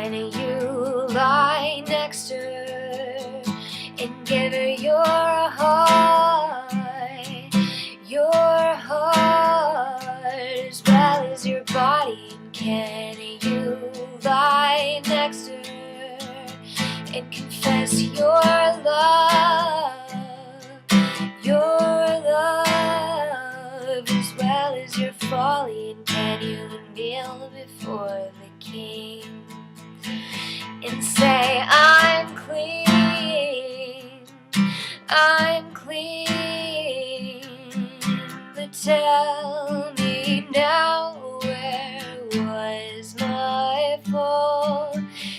Can you lie next to her and give her your heart as well as your body? And can you lie next to her and confess your love as well as your folly? And can you kneel before the King and say, I'm clean, but tell me now, where was my fault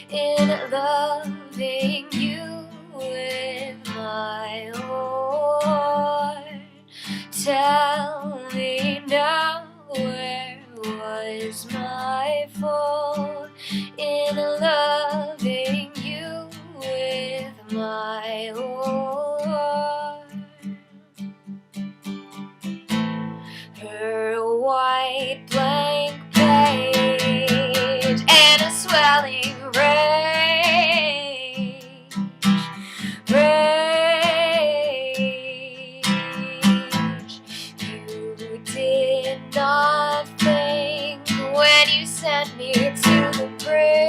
in loving you with my heart? Tell me now, where was my fault in loving you with my whole heart? Her white blank page and a swelling rage. You did not think when you sent me to the brink,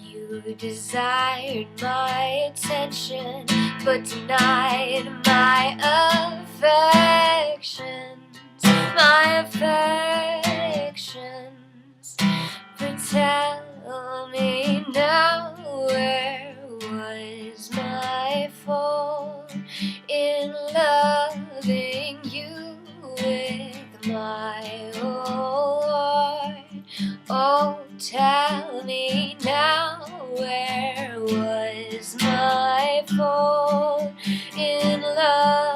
You desired my attention, but denied my affections, But tell me now, where was my fault in loving you with my whole heart? Oh, tell me now, where was my fault in love?